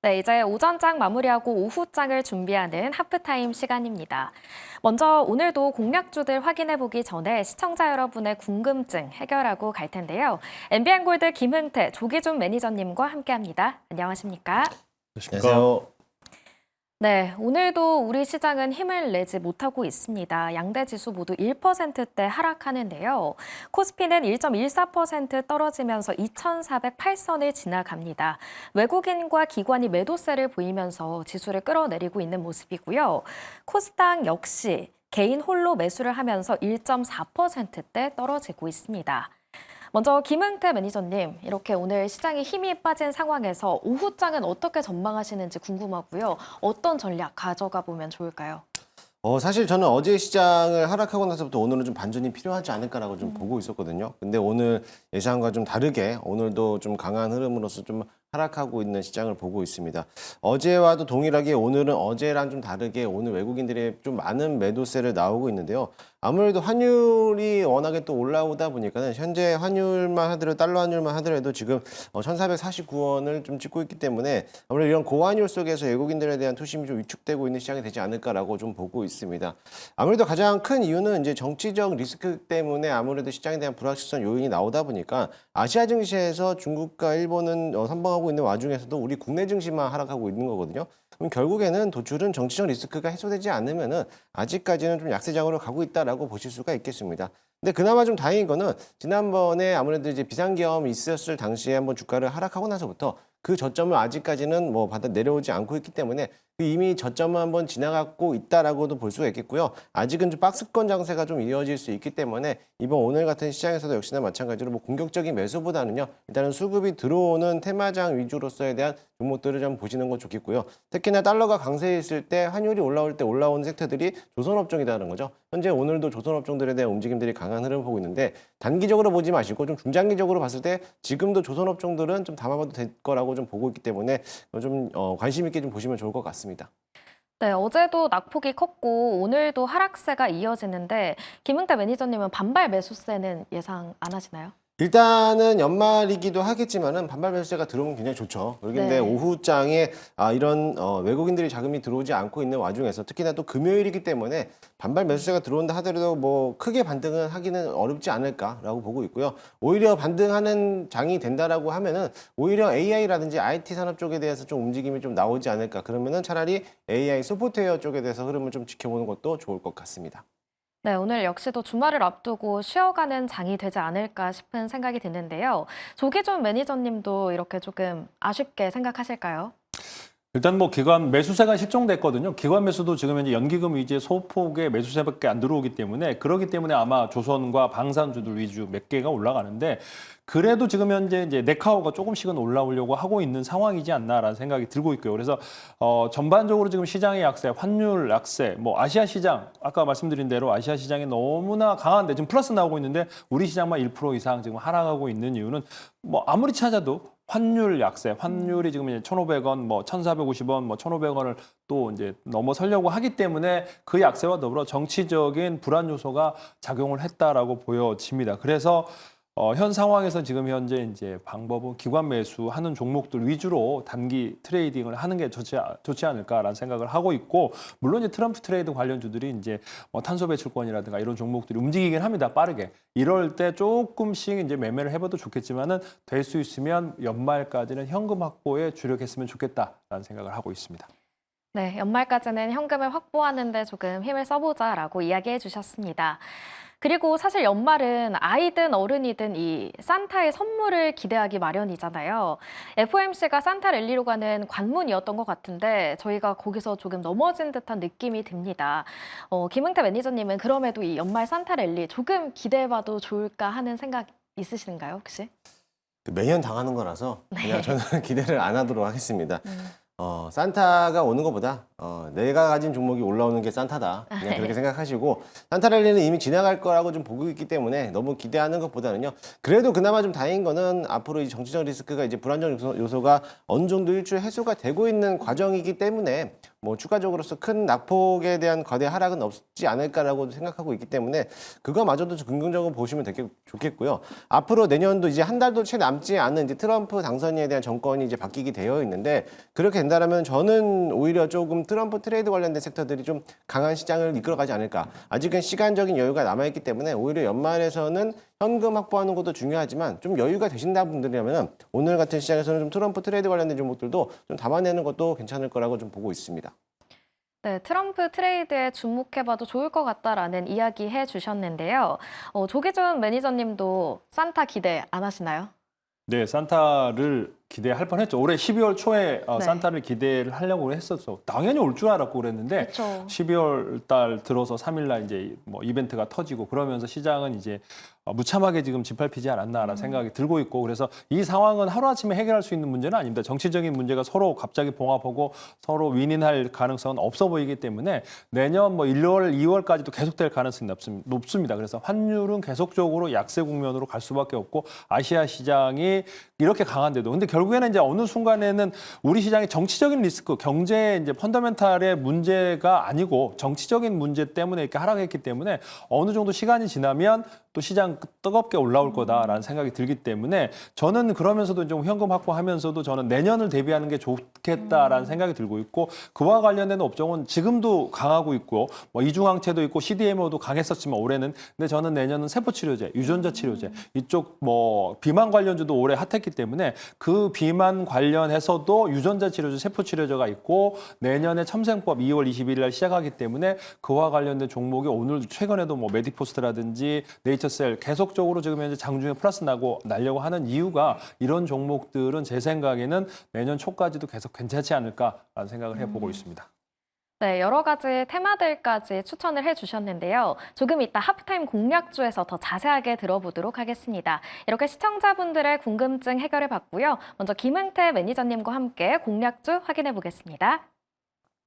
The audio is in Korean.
네, 이제 오전장 마무리하고 오후장을 준비하는 하프타임 시간입니다. 먼저 오늘도 공략주들 확인해보기 전에 시청자 여러분의 궁금증 해결하고 갈 텐데요. MBN골드 김흥태, 조기준 매니저님과 함께합니다. 안녕하십니까? 안녕하세요. 네, 오늘도 우리 시장은 힘을 내지 못하고 있습니다. 양대 지수 모두 1%대 하락하는데요. 코스피는 1.14% 떨어지면서 2,408선을 지나갑니다. 외국인과 기관이 매도세를 보이면서 지수를 끌어내리고 있는 모습이고요. 코스닥 역시 개인 홀로 매수를 하면서 1.4%대 떨어지고 있습니다. 먼저 김흥태 매니저님, 이렇게 오늘 시장에 힘이 빠진 상황에서 오후장은 어떻게 전망하시는지 궁금하고요. 어떤 전략 가져가 보면 좋을까요? 사실 저는 어제 시장을 하락하고 나서부터 오늘은 좀 반전이 필요하지 않을까라고 좀 보고 있었거든요. 근데 오늘 예상과 좀 다르게 오늘도 좀 강한 흐름으로서 좀 하락하고 있는 시장을 보고 있습니다. 어제와도 동일하게 오늘은 어제랑 좀 다르게 오늘 외국인들이 좀 많은 매도세를 나오고 있는데요. 아무래도 환율이 워낙에 또 올라오다 보니까는 현재 환율만 하더라도 달러 환율만 하더라도 지금 1,449원을 좀 찍고 있기 때문에 아무래도 이런 고환율 속에서 외국인들에 대한 투심이 좀 위축되고 있는 시장이 되지 않을까라고 좀 보고 있습니다. 아무래도 가장 큰 이유는 이제 정치적 리스크 때문에 아무래도 시장에 대한 불확실성 요인이 나오다 보니까 아시아 증시에서 중국과 일본은 선방하고 있는 와중에서도 우리 국내 증시만 하락하고 있는 거거든요. 그럼 결국에는 도출은 정치적 리스크가 해소되지 않으면은 아직까지는 좀 약세장으로 가고 있다라고 보실 수가 있겠습니다. 근데 그나마 좀 다행인 거는 지난번에 아무래도 이제 비상계엄이 있었을 당시에 한번 주가를 하락하고 나서부터 그 저점을 아직까지는 뭐 받아 내려오지 않고 있기 때문에 이미 저점을 한번 지나가고 있다라고도 볼 수가 있겠고요. 아직은 좀 박스권 장세가 좀 이어질 수 있기 때문에 이번 오늘 같은 시장에서도 역시나 마찬가지로 뭐 공격적인 매수보다는요. 일단은 수급이 들어오는 테마장 위주로서에 대한 종목들을 좀 보시는 건 좋겠고요. 특히나 달러가 강세했을 때 환율이 올라올 때 올라오는 섹터들이 조선업종이라는 거죠. 현재 오늘도 조선업종들에 대한 움직임들이 강한 흐름을 보고 있는데 단기적으로 보지 마시고 좀 중장기적으로 봤을 때 지금도 조선업종들은 좀 담아봐도 될 거라고 좀 보고 있기 때문에 좀 관심 있게 좀 보시면 좋을 것 같습니다. 네, 어제도 낙폭이 컸고 오늘도 하락세가 이어지는데 김흥태 매니저님은 반발 매수세는 예상 안 하시나요? 일단은 연말이기도 하겠지만은 반발 매수세가 들어오면 굉장히 좋죠. 그런데 네. 오후장에 이런 외국인들이 자금이 들어오지 않고 있는 와중에서 특히나 또 금요일이기 때문에 반발 매수세가 들어온다 하더라도 뭐 크게 반등은 하기는 어렵지 않을까라고 보고 있고요. 오히려 반등하는 장이 된다라고 하면은 오히려 AI라든지 IT 산업 쪽에 대해서 좀 움직임이 좀 나오지 않을까. 그러면은 차라리 AI 소프트웨어 쪽에 대해서 흐름을 좀 지켜보는 것도 좋을 것 같습니다. 네, 오늘 역시도 주말을 앞두고 쉬어가는 장이 되지 않을까 싶은 생각이 드는데요. 조기준 매니저님도 이렇게 조금 아쉽게 생각하실까요? 일단 뭐 기관 매수세가 실종됐거든요. 기관 매수도 지금 현재 연기금 위주의 소폭의 매수세밖에 안 들어오기 때문에 그렇기 때문에 아마 조선과 방산주들 위주 몇 개가 올라가는데 그래도 지금 현재 이제 네카오가 조금씩은 올라오려고 하고 있는 상황이지 않나라는 생각이 들고 있고요. 그래서 전반적으로 지금 시장의 약세, 환율 약세, 뭐 아시아 시장 아까 말씀드린 대로 아시아 시장이 너무나 강한데 지금 플러스 나오고 있는데 우리 시장만 1% 이상 지금 하락하고 있는 이유는 뭐 아무리 찾아도 환율 약세, 환율이 지금 이제 1,500원, 뭐 1,450원, 뭐 1,500원을 또 이제 넘어서려고 하기 때문에 그 약세와 더불어 정치적인 불안 요소가 작용을 했다라고 보여집니다. 그래서 현 상황에서 지금 현재 이제 방법은 기관 매수하는 종목들 위주로 단기 트레이딩을 하는 게 좋지 않을까라는 생각을 하고 있고 물론 이제 트럼프 트레이드 관련주들이 이제 탄소 배출권이라든가 이런 종목들이 움직이긴 합니다. 빠르게. 이럴 때 조금씩 이제 매매를 해봐도 좋겠지만은 될 수 있으면 연말까지는 현금 확보에 주력했으면 좋겠다라는 생각을 하고 있습니다. 네, 연말까지는 현금을 확보하는 데 조금 힘을 써보자라고 이야기해 주셨습니다. 그리고 사실 연말은 아이든 어른이든 이 산타의 선물을 기대하기 마련이잖아요. FOMC가 산타 랠리로 가는 관문이었던 것 같은데 저희가 거기서 조금 넘어진 듯한 느낌이 듭니다. 김흥태 매니저님은 그럼에도 이 연말 산타 랠리 조금 기대해봐도 좋을까 하는 생각 있으신가요, 혹시? 매년 당하는 거라서 그냥 네. 저는 기대를 안 하도록 하겠습니다. 음. 산타가 오는 것보다 내가 가진 종목이 올라오는 게 산타다. 그냥 그렇게 생각하시고 산타랠리는 이미 지나갈 거라고 좀 보고 있기 때문에 너무 기대하는 것보다는요. 그래도 그나마 좀 다행인 거는 앞으로 이 정치적 리스크가 이제 불안정 요소가 어느 정도 일출 해소가 되고 있는 과정이기 때문에 뭐 추가적으로서 큰 낙폭에 대한 거대 하락은 없지 않을까라고 생각하고 있기 때문에 그거마저도 좀 긍정적으로 보시면 좋겠고요. 앞으로 내년도 이제 한 달도 채 남지 않은 이제 트럼프 당선인에 대한 정권이 이제 바뀌게 되어 있는데 그렇게 된다면 저는 오히려 조금 트럼프 트레이드 관련된 섹터들이 좀 강한 시장을 이끌어가지 않을까. 아직은 시간적인 여유가 남아있기 때문에 오히려 연말에서는 현금 확보하는 것도 중요하지만 좀 여유가 되신다 분들이라면 오늘 같은 시장에서는 좀 트럼프 트레이드 관련된 종목들도 좀 담아내는 것도 괜찮을 거라고 좀 보고 있습니다. 네, 트럼프 트레이드에 주목해봐도 좋을 것 같다라는 이야기 해주셨는데요. 조기준 매니저님도 산타 기대 안 하시나요? 네, 산타를 기대할 뻔했죠. 올해 12월 초에 네. 산타를 기대를 하려고 했었어. 당연히 올 줄 알았고 그랬는데 그렇죠. 12월 달 들어서 3일 날 이제 뭐 이벤트가 터지고 그러면서 시장은 이제 무참하게 지금 짓밟히지 않았나라는 생각이 들고 있고 그래서 이 상황은 하루아침에 해결할 수 있는 문제는 아닙니다. 정치적인 문제가 서로 갑자기 봉합하고 서로 윈윈할 가능성은 없어 보이기 때문에 내년 뭐 1월, 2월까지도 계속될 가능성이 높습니다. 그래서 환율은 계속적으로 약세 국면으로 갈 수밖에 없고 아시아 시장이 이렇게 강한데도 근데 결국에는 이제 어느 순간에는 우리 시장의 정치적인 리스크, 경제 이제 펀더멘탈의 문제가 아니고 정치적인 문제 때문에 이렇게 하락했기 때문에 어느 정도 시간이 지나면 또 시장 뜨겁게 올라올 거다라는 생각이 들기 때문에 저는 그러면서도 좀 현금 확보하면서도 저는 내년을 대비하는 게 좋겠다라는 생각이 들고 있고 그와 관련된 업종은 지금도 강하고 있고 뭐 이중항체도 있고 CDMO도 강했었지만 올해는 근데 저는 내년은 세포치료제, 유전자 치료제 이쪽 뭐 비만 관련주도 올해 핫했기 때문에 그 비만 관련해서도 유전자 치료제, 세포 치료제가 있고 내년에 첨생법 2월 22일 날 시작하기 때문에 그와 관련된 종목이 오늘 최근에도 뭐 메디포스트라든지 네이처셀 계속적으로 지금 현재 장중에 플러스 날려고 하는 이유가 이런 종목들은 제 생각에는 내년 초까지도 계속 괜찮지 않을까라는 생각을 해보고 있습니다. 네, 여러 가지 테마들까지 추천을 해주셨는데요. 조금 이따 하프타임 공략주에서 더 자세하게 들어보도록 하겠습니다. 이렇게 시청자분들의 궁금증 해결해 봤고요. 먼저 김은태 매니저님과 함께 공략주 확인해 보겠습니다.